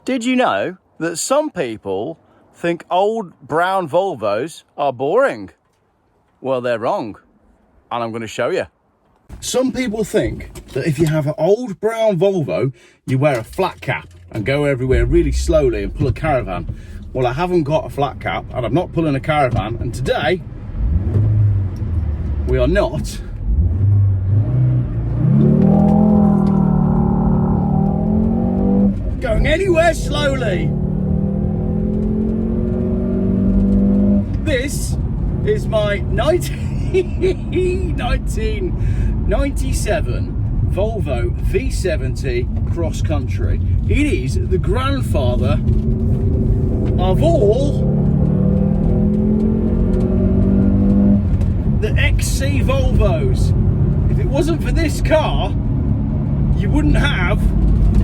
Did you know that some people think old brown Volvos are boring? Well, they're wrong, and I'm going to show you. Some people think that if you have an old brown Volvo, you wear a flat cap and go everywhere really slowly and pull a caravan. Well, I haven't got a flat cap and I'm not pulling a caravan, and today we are not going anywhere slowly. This is my 1997 Volvo V70 cross country. It is the grandfather of all the XC Volvos. If it wasn't for this car, you wouldn't have,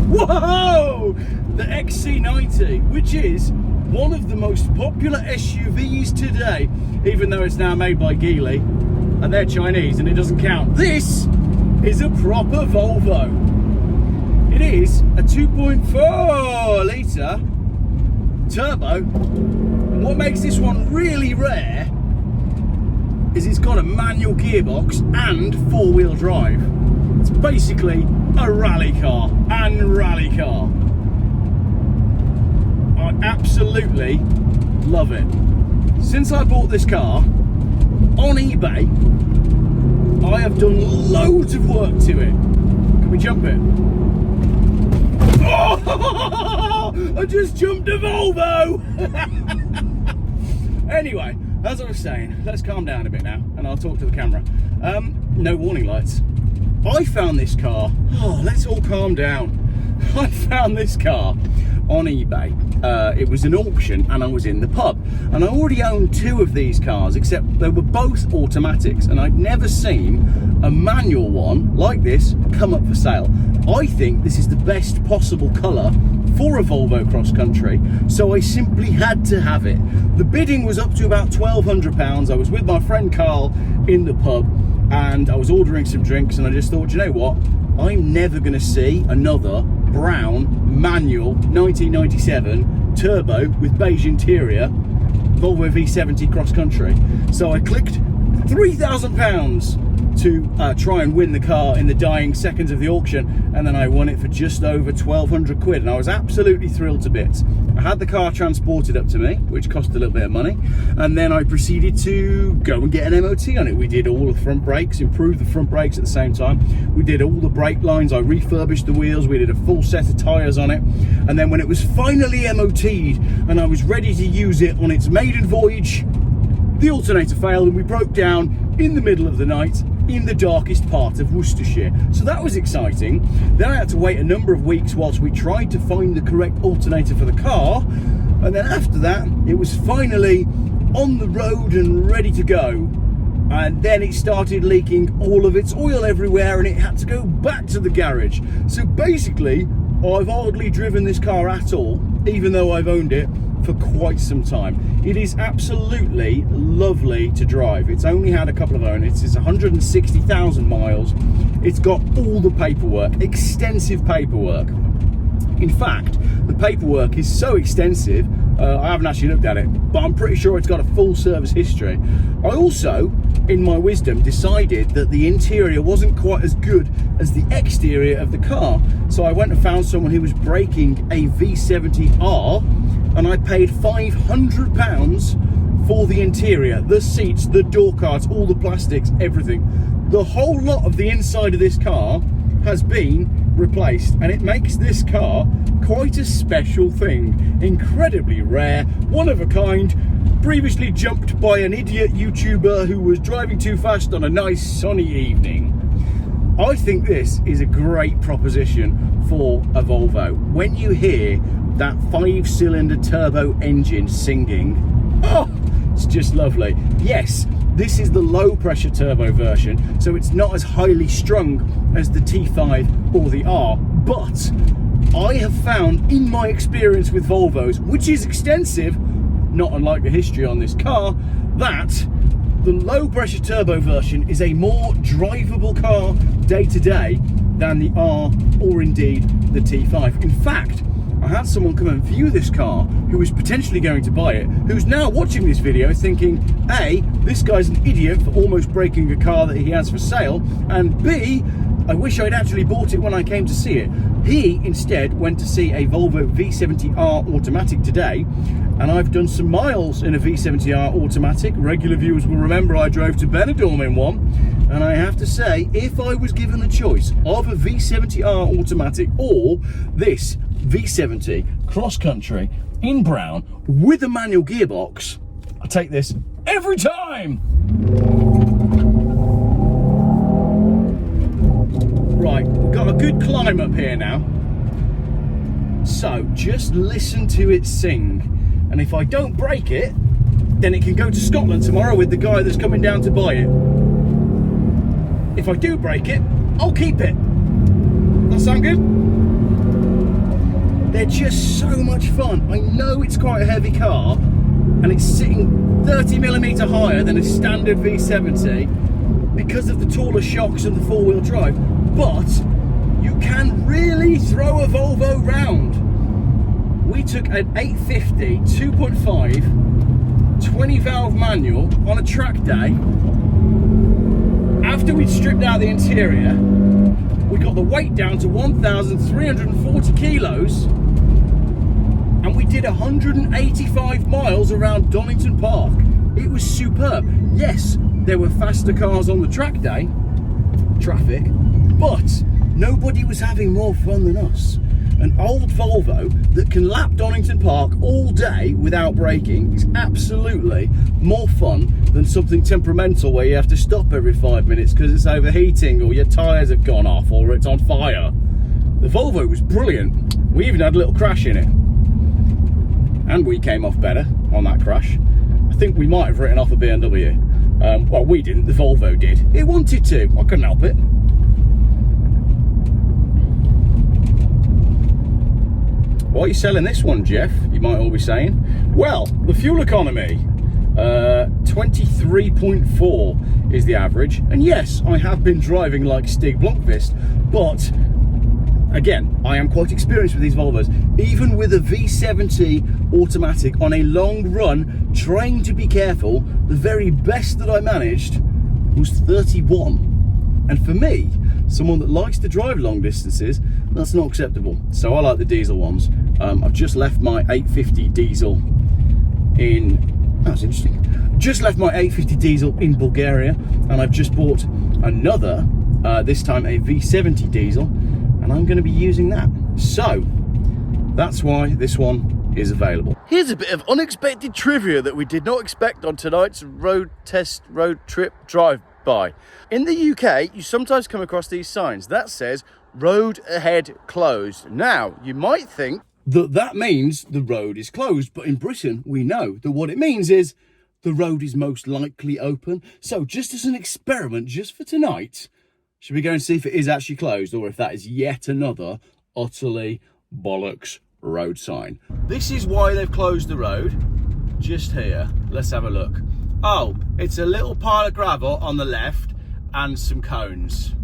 whoa, the XC90, which is one of the most popular SUVs today, even though it's now made by Geely and they're Chinese and it doesn't count. This is a proper Volvo. It is a 2.4 litre turbo, and what makes this one really rare is it's got a manual gearbox and four-wheel drive. It's basically a rally car and rally car. I absolutely love it. Since I bought this car on eBay, I have done loads of work to it. Can we jump it? Oh, I just jumped a Volvo. Anyway, as I was saying, let's calm down a bit now and I'll talk to the camera. No warning lights. I found this car, let's all calm down. I found this car on eBay. It was an auction and I was in the pub, and I already owned two of these cars, except they were both automatics, and I'd never seen a manual one like this come up for sale. I think this is the best possible colour for a Volvo cross country, so I simply had to have it. The bidding was up to about £1,200. I was with my friend Carl in the pub and I was ordering some drinks, and I just thought, you know what, I'm never going to see another brown manual 1997 turbo with beige interior Volvo V70 cross country. So I clicked £3,000 to try and win the car in the dying seconds of the auction, and then I won it for just over 1,200 quid, and I was absolutely thrilled to bits. I had the car transported up to me, which cost a little bit of money, and then I proceeded to go and get an MOT on it. We did all the front brakes, improved the front brakes at the same time. We did all the brake lines, I refurbished the wheels, we did a full set of tyres on it, and then when it was finally MOT'd and I was ready to use it on its maiden voyage, the alternator failed and we broke down in the middle of the night in the darkest part of Worcestershire. So that was exciting. Then I had to wait a number of weeks whilst we tried to find the correct alternator for the car, and then after that it was finally on the road and ready to go, and then it started leaking all of its oil everywhere and it had to go back to the garage. So basically I've hardly driven this car at all, even though I've owned it for quite some time. It is absolutely lovely to drive. It's only had a couple of owners. It's 160,000 miles. It's got all the paperwork, extensive paperwork. In fact, the paperwork is so extensive, I haven't actually looked at it, but I'm pretty sure it's got a full service history. I also, in my wisdom, decided that the interior wasn't quite as good as the exterior of the car. So I went and found someone who was breaking a V70R, and I paid £500 for the interior, the seats, the door cards, all the plastics, everything. The whole lot of the inside of this car has been replaced, and it makes this car quite a special thing. Incredibly rare, one of a kind, previously jumped by an idiot YouTuber who was driving too fast on a nice sunny evening. I think this is a great proposition for a Volvo. When you hear that 5-cylinder turbo engine singing, oh, it's just lovely. Yes, this is the low pressure turbo version, so it's not as highly strung as the T5 or the R, but I have found in my experience with Volvos, which is extensive, not unlike the history on this car, that the low pressure turbo version is a more drivable car day to day than the R or indeed the T5. In fact, I had someone come and view this car who was potentially going to buy it, who's now watching this video thinking, A, this guy's an idiot for almost breaking a car that he has for sale, and B, I wish I'd actually bought it when I came to see it. He instead went to see a Volvo V70R automatic today, and I've done some miles in a V70R automatic. Regular viewers will remember I drove to Benidorm in one, and I have to say, if I was given the choice of a V70R automatic or this V70 cross country in brown with a manual gearbox, I take this every time. Right, we've got a good climb up here now. So just listen to it sing. And if I don't break it, then it can go to Scotland tomorrow with the guy that's coming down to buy it. If I do break it, I'll keep it. That sound good? They're just so much fun. I know it's quite a heavy car and it's sitting 30mm higher than a standard V70 because of the taller shocks and the four-wheel drive, but you can really throw a Volvo round. We took an 850 2.5 20 valve manual on a track day. After we'd stripped out the interior, we got the weight down to 1,340 kilos, and we did 185 miles around Donington Park. It was superb. Yes, there were faster cars on the track day, traffic, but nobody was having more fun than us. An old Volvo that can lap Donington Park all day without braking is absolutely more fun than something temperamental where you have to stop every 5 minutes because it's overheating or your tyres have gone off or it's on fire. The Volvo was brilliant. We even had a little crash in it. And we came off better on that crash. I think we might have written off a BMW. Well, we didn't, the Volvo did. It wanted to, I couldn't help it. Why are you selling this one, Jeff? You might all be saying. Well, the fuel economy, 23.4 is the average. And yes, I have been driving like Stig Blomqvist, but again, I am quite experienced with these Volvos. Even with a V70 automatic on a long run, trying to be careful, the very best that I managed was 31. And for me, someone that likes to drive long distances, that's not acceptable. So I like the diesel ones. I've just left my 850 diesel in, that's interesting. Just left my 850 diesel in Bulgaria, and I've just bought another, this time a V70 diesel, and I'm going to be using that. So that's why this one is available. Here's a bit of unexpected trivia that we did not expect on tonight's road trip drive-by. In the UK, you sometimes come across these signs that says road ahead closed. Now, you might think that means the road is closed, but in Britain, we know that what it means is the road is most likely open. So just as an experiment, just for tonight, should we go and see if it is actually closed or if that is yet another utterly bollocks road sign? This is why they've closed the road. Just here, let's have a look. Oh, it's a little pile of gravel on the left and some cones.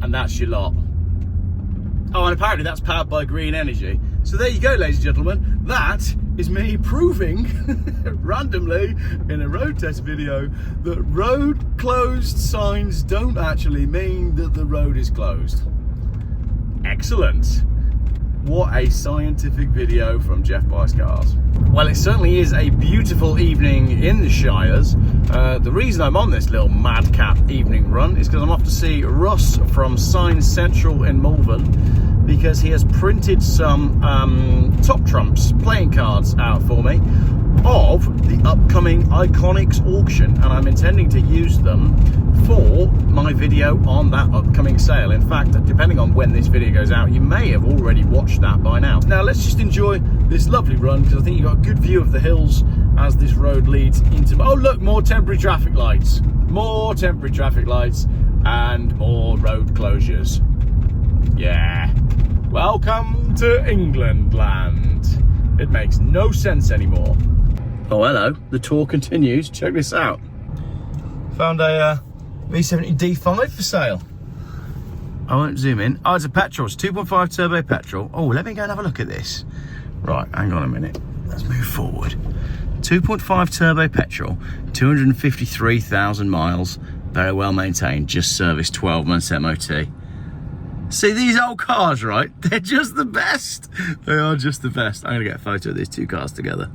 And that's your lot. Oh, and apparently that's powered by green energy. So there you go, ladies and gentlemen. That is me proving randomly in a road test video that road closed signs don't actually mean that the road is closed. Excellent. What a scientific video from Geoff Buys Cars. Well, it certainly is a beautiful evening in the Shires. The reason I'm on this little madcap evening run is because I'm off to see Russ from Signs Central in Malvern, because he has printed some Top Trumps playing cards out for me of the upcoming Iconics auction, and I'm intending to use them for my video on that upcoming sale. In fact, depending on when this video goes out, you may have already watched that by now. Now let's just enjoy this lovely run, because I think you've got a good view of the hills as this road leads into, oh look, more temporary traffic lights, and more road closures. Yeah, welcome to England land. It makes no sense anymore. Oh hello, the tour continues. Check this out. Found a V70 D5 for sale. I won't zoom in. Oh, it's a petrol. It's 2.5 turbo petrol. Oh, let me go and have a look at this. Right, hang on a minute. Let's move forward. 2.5 turbo petrol, 253,000 miles, very well maintained, just serviced 12 months MOT. See, these old cars, right? They're just the best. They are just the best. I'm gonna get a photo of these two cars together.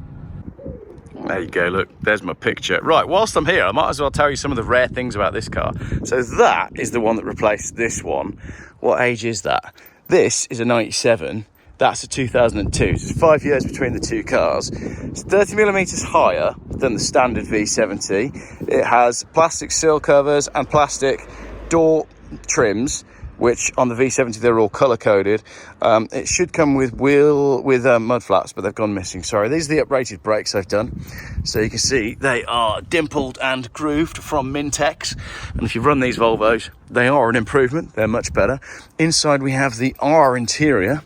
There you go, look, there's my picture. Right, whilst I'm here, I might as well tell you some of the rare things about this car. So that is the one that replaced this one. What age is that? This is a 97. That's a 2002, so it's 5 years between the two cars. It's 30 millimeters higher than the standard V70. It has plastic sill covers and plastic door trims, which on the V70 they're all color coded. It should come with mud flaps, but they've gone missing. Sorry, these are the uprated brakes I've done. So you can see they are dimpled and grooved from Mintex. And if you run these Volvos, they are an improvement. They're much better. Inside we have the R interior,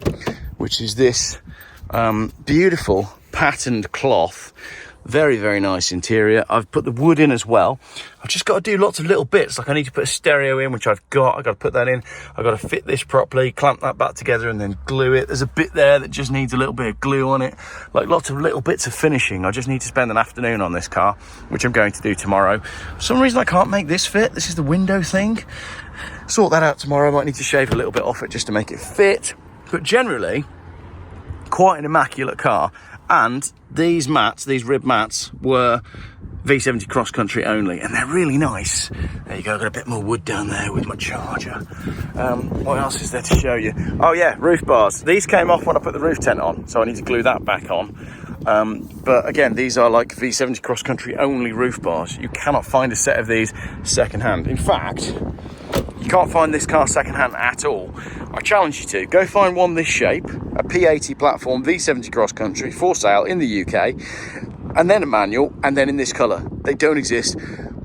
which is this beautiful patterned cloth. Very, very nice interior. I've put the wood in as well. I've just got to do lots of little bits. Like I need to put a stereo in, which I've got. I've got to put that in. I've got to fit this properly, clamp that back together and then glue it. There's a bit there that just needs a little bit of glue on it. Like lots of little bits of finishing. I just need to spend an afternoon on this car, which I'm going to do tomorrow. For some reason I can't make this fit. This is the window thing. Sort that out tomorrow. I might need to shave a little bit off it just to make it fit. But generally, quite an immaculate car. And these mats, these rib mats, were V70 cross country only, and they're really nice. There you go, got a bit more wood down there with my charger. What else is there to show you? Oh yeah, roof bars. These came off when I put the roof tent on, so I need to glue that back on. But again, these are like V70 cross country only roof bars. You cannot find a set of these second hand. In fact, you can't find this car second hand at all. I challenge you to go find one this shape, a P80 platform V70 cross country for sale in the UK, and then a manual, and then in this colour. They don't exist.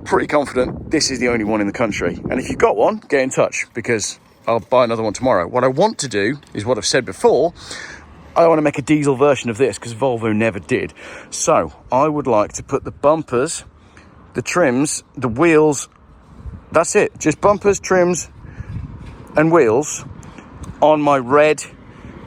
Pretty confident this is the only one in the country. And if you've got one, get in touch, because I'll buy another one tomorrow. What I want to do is what I've said before. I want to make a diesel version of this because Volvo never did. So I would like to put the bumpers, the trims, the wheels, that's it, just bumpers, trims and wheels on my red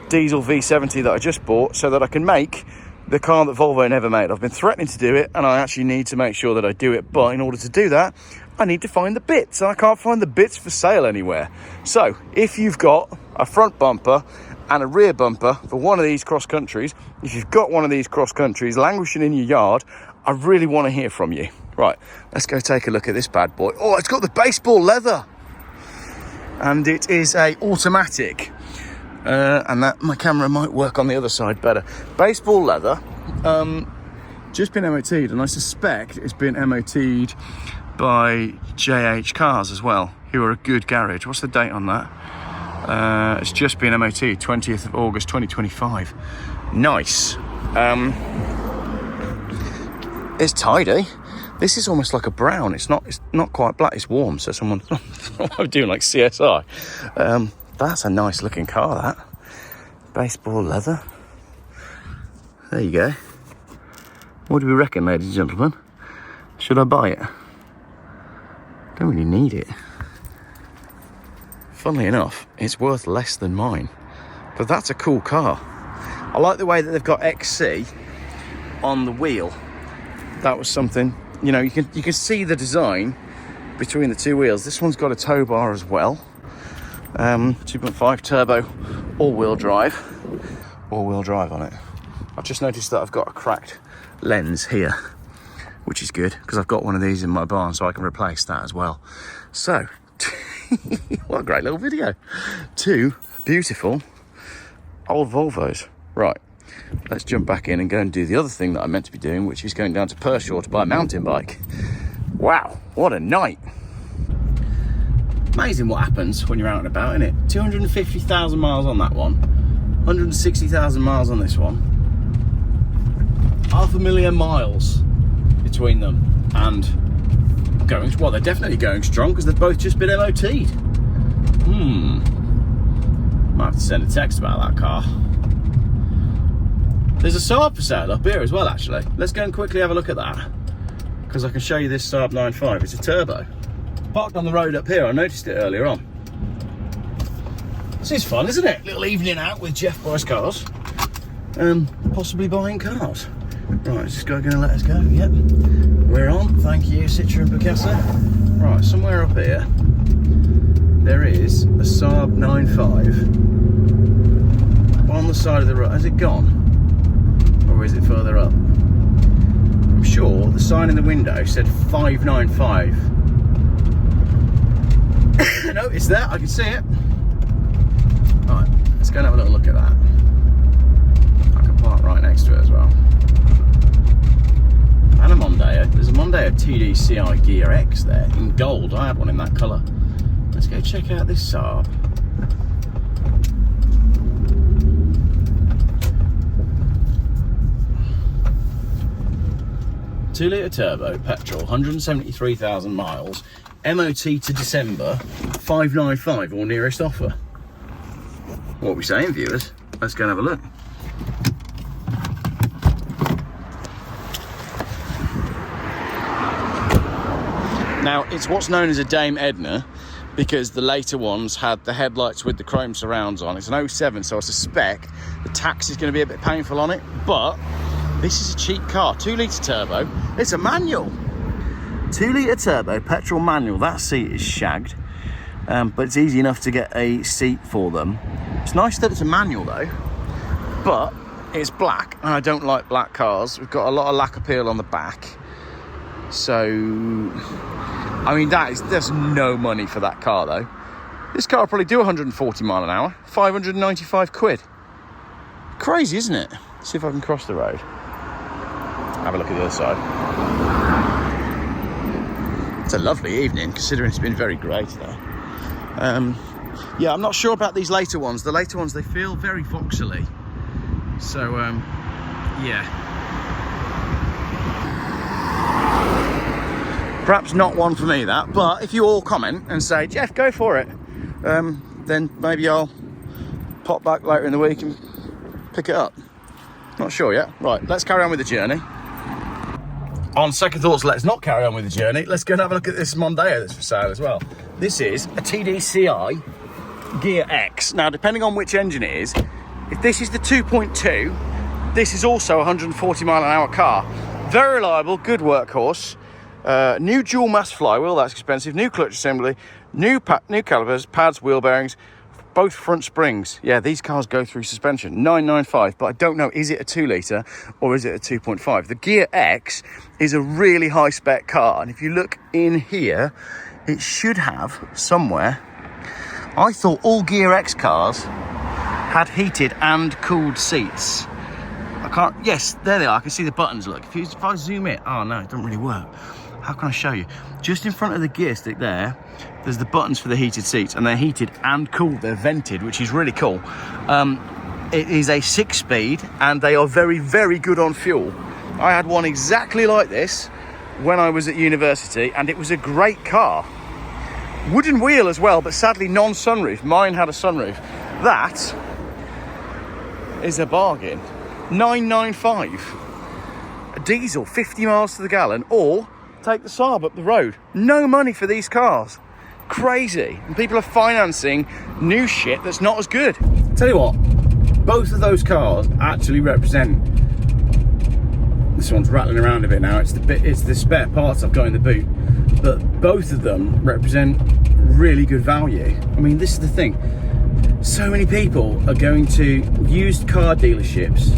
diesel V70 that I just bought, so that I can make the car that Volvo never made. I've been threatening to do it, and I actually need to make sure that I do it, but in order to do that I need to find the bits, and I can't find the bits for sale anywhere. So if you've got a front bumper and a rear bumper for one of these cross countries, if you've got one of these cross countries languishing in your yard, I really want to hear from you. Right, let's go take a look at this bad boy. Oh, it's got the baseball leather, and it is a automatic, and that my camera might work on the other side better. Baseball leather, just been MOT'd, and I suspect it's been MOT'd by JH Cars as well, who are a good garage. What's the date on that? It's just been MOT, 20th of August 2025. Nice. It's tidy. This is almost like a brown. It's not quite black. It's warm. So someone, I'm doing like CSI. That's a nice looking car. That baseball leather. There you go. What do we reckon, ladies and gentlemen? Should I buy it? Don't really need it. Funnily enough, it's worth less than mine, but that's a cool car. I like the way that they've got XC on the wheel. That was something, you know, you can see the design between the two wheels. This one's got a tow bar as well. 2.5 turbo, all-wheel drive on it. I've just noticed that I've got a cracked lens here, which is good because I've got one of these in my barn, so I can replace that as well. So what a great little video. Two beautiful old Volvos. Right, let's jump back in and go and do the other thing that I meant to be doing, which is going down to Pershore to buy a mountain bike. Wow, what a night. Amazing what happens when you're out and about, isn't it? 250,000 miles on that one, 160,000 miles on this one, 500,000 miles between them, and going, well, they're definitely going strong because they've both just been MOT'd. Might have to send a text about that car. There's a Saab for sale up here as well, actually. Let's go and quickly have a look at that, because I can show you this Saab 9.5. It's a turbo. Parked on the road up here. I noticed it earlier on. This is fun, isn't it? Little evening out with Geoff buys cars. Possibly buying cars. Right, is this guy going to let us go? Yep. We're on. Thank you, Citroen Picasso. Right, somewhere up here, there is a Saab 9.5 on the side of the road. Has it gone? Or is it further up? I'm sure the sign in the window said 595. No, it's there. I can see it. Right, let's go and have a little look at that. I can park right next to it as well. And a Mondeo. There's a Mondeo TDCi Gear X there in gold. I had one in that colour. Let's go check out this Saab. Two-litre turbo, petrol, 173,000 miles, MOT to December, 595 or nearest offer. What are we saying, viewers? Let's go and have a look. Now, it's what's known as a Dame Edna, because the later ones had the headlights with the chrome surrounds on. It's an 07, so I suspect the tax is going to be a bit painful on it, but this is a cheap car. 2-litre turbo. It's a manual. 2-litre turbo, petrol manual. That seat is shagged, but it's easy enough to get a seat for them. It's nice that it's a manual though, but it's black, and I don't like black cars. We've got a lot of lack appeal on the back. So, I mean, there's no money for that car though. This car will probably do 140 mile an hour, 595 quid. Crazy, isn't it? See if I can cross the road. Have a look at the other side. It's a lovely evening, considering it's been very grey today. Yeah, I'm not sure about these later ones. The later ones, they feel very voxely. So, yeah. Perhaps not one for me, that. But if you all comment and say, Geoff, go for it, then maybe I'll pop back later in the week and pick it up. Not sure yet. Right, let's carry on with the journey. On second thoughts, let's not carry on with the journey. Let's go and have a look at this Mondeo that's for sale as well. This is a TDCi Gear X. Now, depending on which engine it is, if this is the 2.2, this is also a 140 mile an hour car. Very reliable, good workhorse. New dual mass flywheel, that's expensive. New clutch assembly, new calipers, pads, wheel bearings, both front springs. Yeah, these cars go through suspension. 995, but I don't know, is it a 2-litre or is it a 2.5? The Gear X is a really high spec car, and if you look in here, it should have somewhere. I thought all Gear X cars had heated and cooled seats. I can't, yes, there they are. I can see the buttons, look. If I zoom in, oh no, it doesn't really work. How can I show you? Just in front of the gear stick there's the buttons for the heated seats, and they're heated and cooled. They're vented, which is really cool. It is a 6-speed, and they are very, very good on fuel. I had one exactly like this when I was at university, and it was a great car. Wooden wheel as well, but sadly non-sunroof. Mine had a sunroof. That is a bargain. 995. A diesel, 50 miles to the gallon, or take the Saab up the road. No money for these cars. Crazy. And people are financing new shit that's not as good. Tell you what, both of those cars actually represent, this one's rattling around a bit now, it's the spare parts I've got in the boot, but both of them represent really good value. I mean, this is the thing, so many people are going to used car dealerships.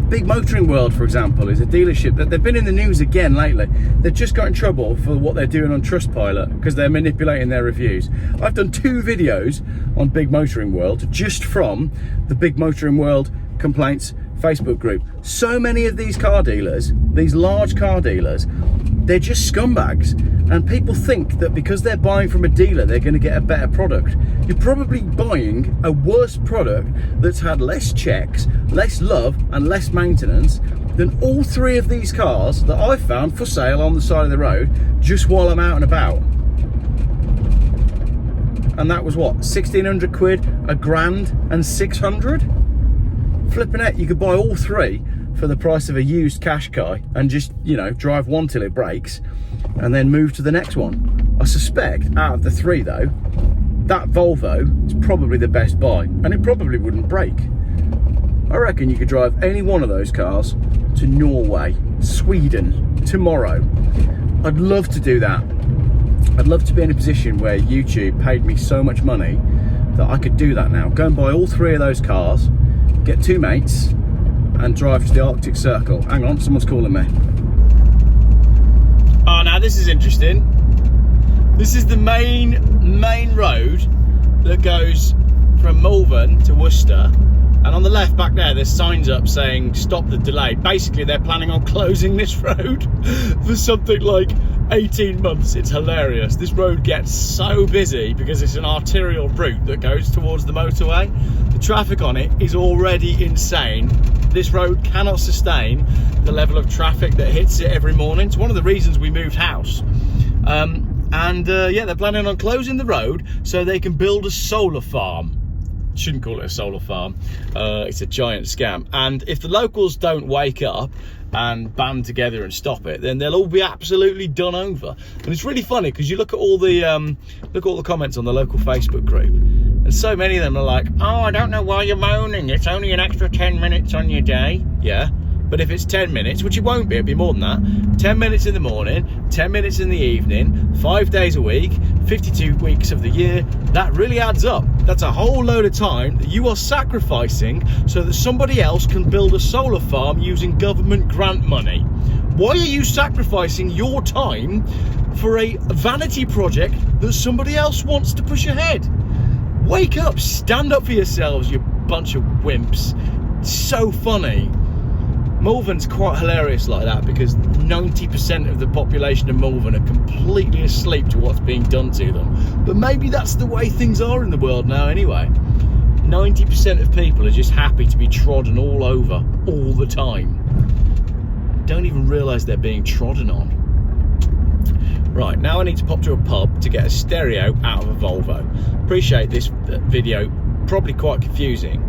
Big Motoring World, for example, is a dealership that they've been in the news again lately. They've just got in trouble for what they're doing on Trustpilot because they're manipulating their reviews. I've done 2 videos on Big Motoring World just from the Big Motoring World complaints Facebook group. So many of these car dealers, these large car dealers, they're just scumbags, and people think that because they're buying from a dealer they're going to get a better product. You're probably buying a worse product that's had less checks, less love and less maintenance than all 3 of these cars that I've found for sale on the side of the road just while I'm out and about. And that was what, 1,600 quid, a grand and 600? Flipping it, you could buy all 3 for the price of a used Qashqai and just, you know, drive one till it breaks and then move to the next one. I suspect out of the 3 though, that Volvo is probably the best buy, and it probably wouldn't break. I reckon you could drive any one of those cars to Norway, Sweden, tomorrow. I'd love to do that. I'd love to be in a position where YouTube paid me so much money that I could do that now. Go and buy all 3 of those cars, get 2 mates, and drive to the Arctic Circle. Hang on, someone's calling me. Oh, now this is interesting. This is the main road that goes from Malvern to Worcester. And on the left back there's signs up saying stop the delay. Basically, they're planning on closing this road for something like 18 months. It's hilarious. This road gets so busy because it's an arterial route that goes towards the motorway. The traffic on it is already insane. This road cannot sustain the level of traffic that hits it every morning. It's one of the reasons we moved house. Yeah, they're planning on closing the road so they can build a solar farm. Shouldn't call it a solar farm. It's a giant scam. And if the locals don't wake up and band together and stop it, then they'll all be absolutely done over. And it's really funny because you look at all the comments on the local Facebook group, and so many of them are like, "Oh, I don't know why you're moaning. It's only an extra 10 minutes on your day." Yeah. But if it's 10 minutes, which it won't be, it'll be more than that, 10 minutes in the morning, 10 minutes in the evening, 5 days a week, 52 weeks of the year, that really adds up. That's a whole load of time that you are sacrificing so that somebody else can build a solar farm using government grant money. Why are you sacrificing your time for a vanity project that somebody else wants to push ahead? Wake up, stand up for yourselves, you bunch of wimps. It's so funny. Malvern's quite hilarious like that because 90% of the population of Malvern are completely asleep to what's being done to them. But maybe that's the way things are in the world now anyway. 90% of people are just happy to be trodden all over all the time. Don't even realise they're being trodden on. Right, now I need to pop to a pub to get a stereo out of a Volvo. Appreciate this video, probably quite confusing.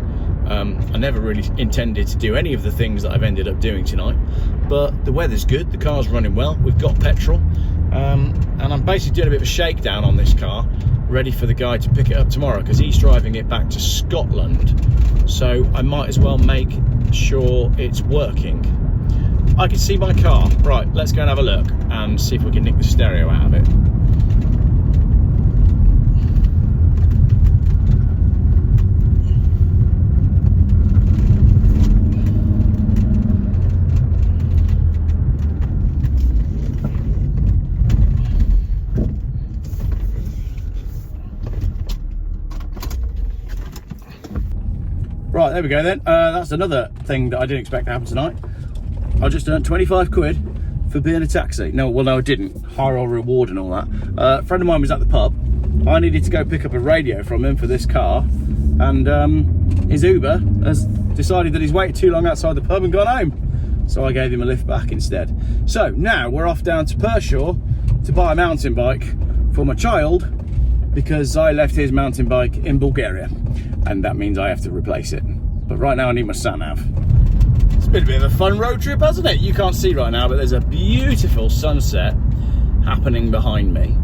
I never really intended to do any of the things that I've ended up doing tonight, but the weather's good, the car's running well, we've got petrol, and I'm basically doing a bit of a shakedown on this car, ready for the guy to pick it up tomorrow because he's driving it back to Scotland, so I might as well make sure it's working. I can see my car. Right, let's go and have a look and see if we can nick the stereo out of it. Right, there we go then. That's another thing that I didn't expect to happen tonight. I just earned 25 quid for being a taxi. No, well, no, I didn't. Higher reward and all that. A friend of mine was at the pub. I needed to go pick up a radio from him for this car. And his Uber has decided that he's waited too long outside the pub and gone home. So I gave him a lift back instead. So now we're off down to Pershore to buy a mountain bike for my child because I left his mountain bike in Bulgaria. And that means I have to replace it. But right now I need my sat-nav. It's been a bit of a fun road trip, hasn't it? You can't see right now, but there's a beautiful sunset happening behind me.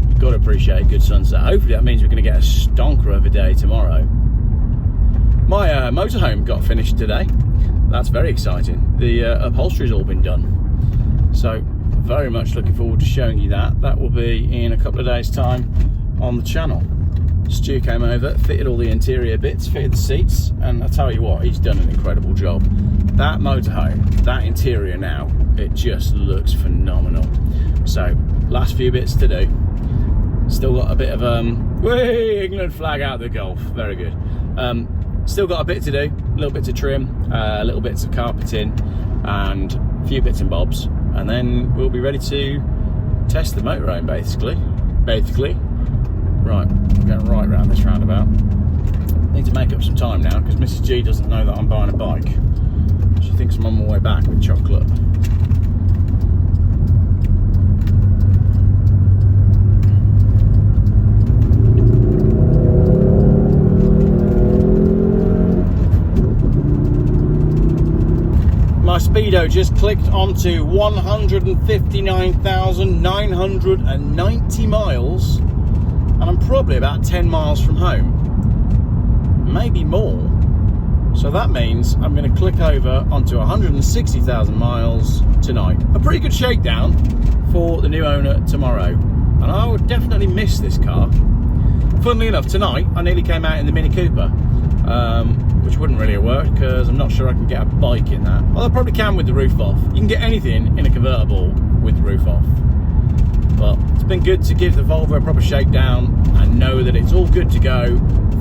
You've got to appreciate a good sunset. Hopefully that means we're going to get a stonker of a day tomorrow. My motorhome got finished today. That's very exciting. The upholstery's all been done. So very much looking forward to showing you that. That will be in a couple of days' time on the channel. Stu came over, fitted all the interior bits, fitted the seats, and I tell you what, he's done an incredible job. That motorhome, that interior now, it just looks phenomenal. So, last few bits to do. Still got a bit of England flag out the Gulf, very good. Still got a bit to do, little bits of trim, little bits of carpeting, and a few bits and bobs, and then we'll be ready to test the motorhome basically. Right, I'm going right round this roundabout. Need to make up some time now because Mrs. G doesn't know that I'm buying a bike. She thinks I'm on my way back with chocolate. My speedo just clicked onto 159,990 miles. and I'm probably about 10 miles from home, maybe more. So that means I'm going to click over onto 160,000 miles tonight. A pretty good shakedown for the new owner tomorrow. And I would definitely miss this car. Funnily enough, tonight I nearly came out in the Mini Cooper, which wouldn't really have worked because I'm not sure I can get a bike in that. Well, I probably can with the roof off. You can get anything in a convertible with the roof off. But it's been good to give the Volvo a proper shakedown and know that it's all good to go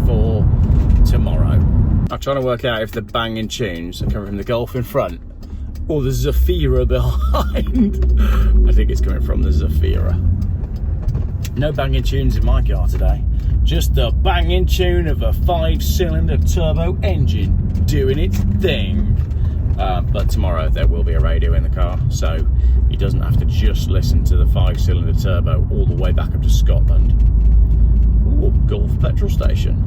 for tomorrow. I'm trying to work out if the banging tunes are coming from the Golf in front or the Zafira behind. I think it's coming from the Zafira. No banging tunes in my car today. Just the banging tune of a 5-cylinder turbo engine doing its thing. But tomorrow there will be a radio in the car, so he doesn't have to just listen to the 5-cylinder turbo all the way back up to Scotland. Ooh, Gulf petrol station.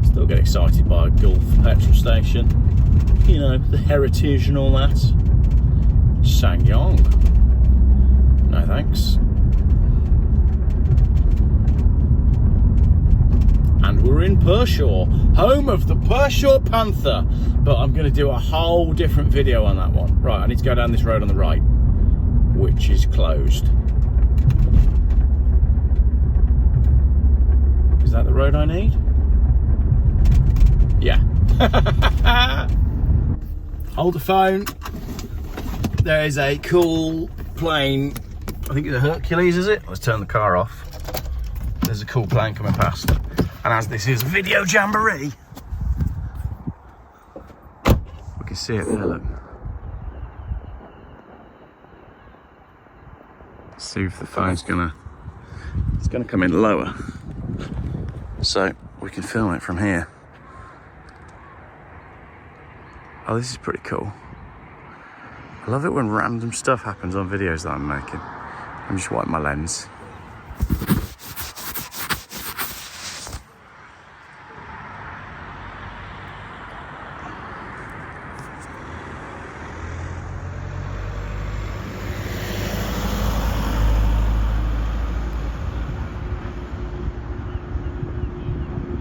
Still get excited by a Gulf petrol station. You know, the heritage and all that. Sangyong. No thanks. And we're in Pershaw, home of the Pershaw Panther. But I'm going to do a whole different video on that one. Right, I need to go down this road on the right, which is closed. Is that the road I need? Yeah. Hold the phone. There is a cool plane. I think it's a Hercules, is it? Let's turn the car off. There's a cool plane coming past. And as this is video jamboree, we can see it there, look. Let's see if the phone's it's gonna come in lower. So we can film it from here. Oh, this is pretty cool. I love it when random stuff happens on videos that I'm making. I'm just wiping my lens.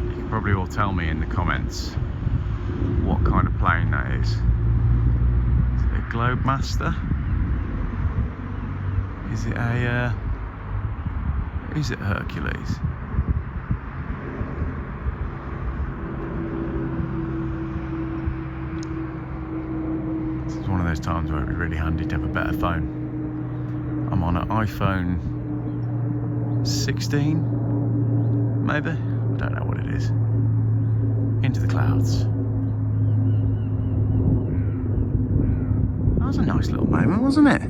You can probably all tell me in the comments what kind of plane that is. Is it a Globemaster? Is it Hercules? This is one of those times where it'd be really handy to have a better phone. I'm on an iPhone 16, maybe? I don't know what it is. Into the clouds. That was a nice little moment, wasn't it?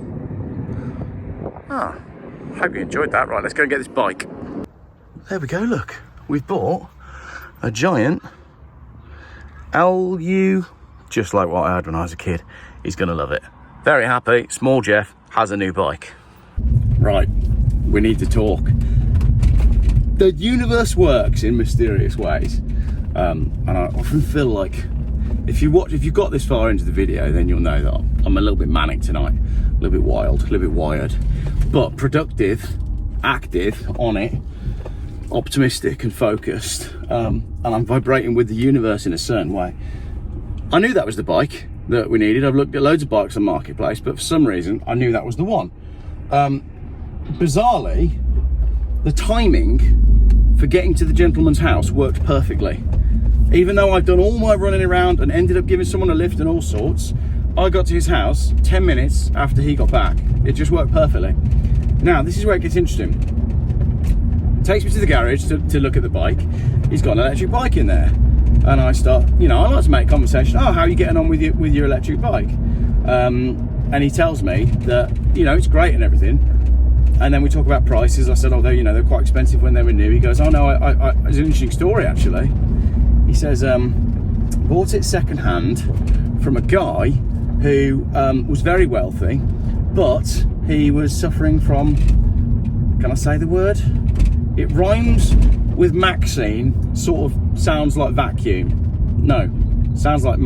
Ah, hope you enjoyed that. Right, let's go and get this bike. There we go, look. We've bought a giant LU, just like what I had when I was a kid. He's gonna love it. Very happy, small Geoff has a new bike. Right, we need to talk. The universe works in mysterious ways. And I often feel like if you've got this far into the video, then you'll know that I'm a little bit manic tonight, a little bit wild, a little bit wired, but productive, active, on it, optimistic and focused, and I'm vibrating with the universe in a certain way. I knew that was the bike that we needed. I've looked at loads of bikes on Marketplace, but for some reason I knew that was the one. Bizarrely, the timing for getting to the gentleman's house worked perfectly. Even though I've done all my running around and ended up giving someone a lift and all sorts, I got to his house 10 minutes after he got back. It just worked perfectly. Now, this is where it gets interesting. Takes me to the garage to look at the bike. He's got an electric bike in there. And I start, I like to make conversation. Oh, how are you getting on with your electric bike? And he tells me that, it's great and everything. And then we talk about prices. I said, oh, they're quite expensive when they were new. He goes, oh no, it's an interesting story actually. He says, bought it secondhand from a guy who was very wealthy, but he was suffering from, can I say the word? It rhymes with Maxine, sort of sounds like vacuum. No, sounds like,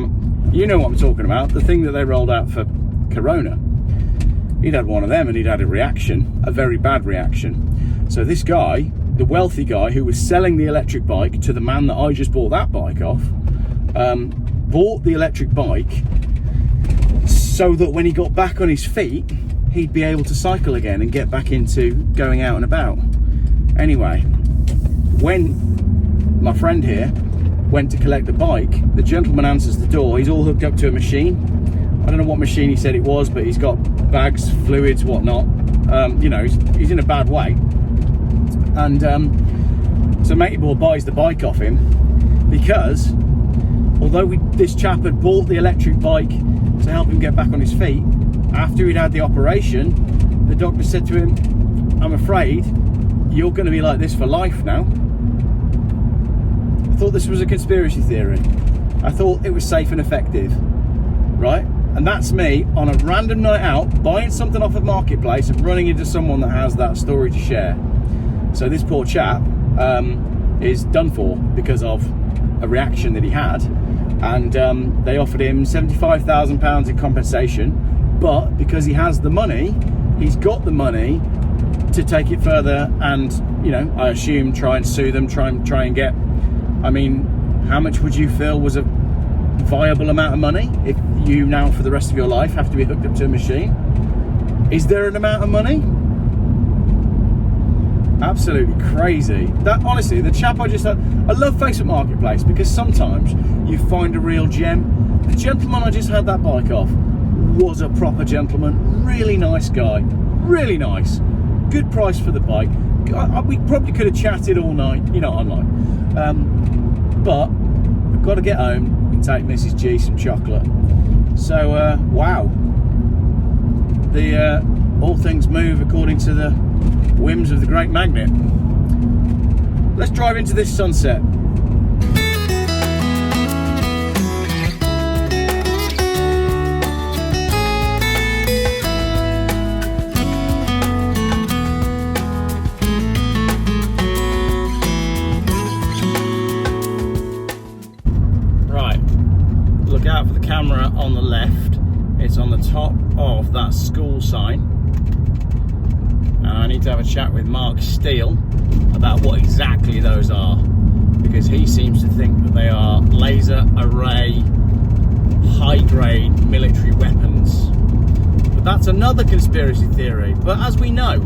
you know what I'm talking about, the thing that they rolled out for Corona. He'd had one of them and he'd had a reaction, a very bad reaction. So this guy the wealthy guy who was selling the electric bike to the man that I just bought that bike off, bought the electric bike so that when he got back on his feet, he'd be able to cycle again and get back into going out and about. Anyway, when my friend here went to collect the bike, the gentleman answers the door. He's all hooked up to a machine. I don't know what machine he said it was, but he's got bags, fluids, whatnot. You know, he's in a bad way. And so matey boy buys the bike off him because although this chap had bought the electric bike to help him get back on his feet, after he'd had the operation, the doctor said to him, I'm afraid you're going to be like this for life now. I thought this was a conspiracy theory. I thought it was safe and effective, right? And that's me on a random night out, buying something off a marketplace and running into someone that has that story to share. So this poor chap is done for because of a reaction that he had. And they offered him £75,000 in compensation. But because he has the money, he's got the money to take it further and, you know, I assume try and sue them, try and get, I mean, how much would you feel was a viable amount of money if you now for the rest of your life have to be hooked up to a machine? Is there an amount of money? Absolutely crazy. That, honestly, the chap I just had, I love Facebook Marketplace because sometimes you find a real gem. The gentleman I just had that bike off was a proper gentleman, really nice guy, really nice, good price for the bike. We probably could have chatted all night, you know what I'm like. But I've got to get home and take Mrs. G some chocolate. So wow, the all things move according to the whims of the great magnet. Let's drive into this sunset. Right, look out for the camera on the left. It's on the top of that school sign. I need to have a chat with Mark Steele about what exactly those are, because he seems to think that they are laser array high-grade military weapons. But that's another conspiracy theory. But as we know,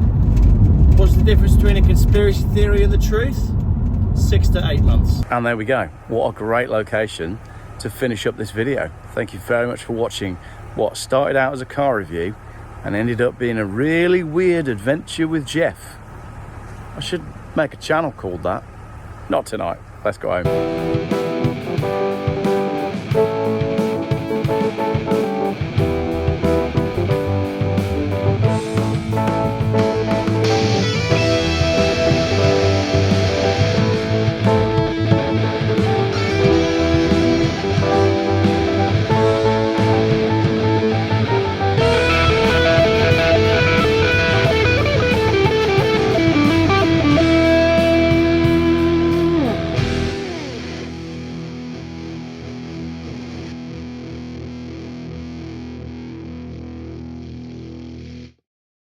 what's the difference between a conspiracy theory and the truth? 6 to 8 months. And there we go. What a great location to finish up this video. Thank you very much for watching what started out as a car review and ended up being a really weird adventure with Geoff. I should make a channel called that. Not tonight. Let's go home.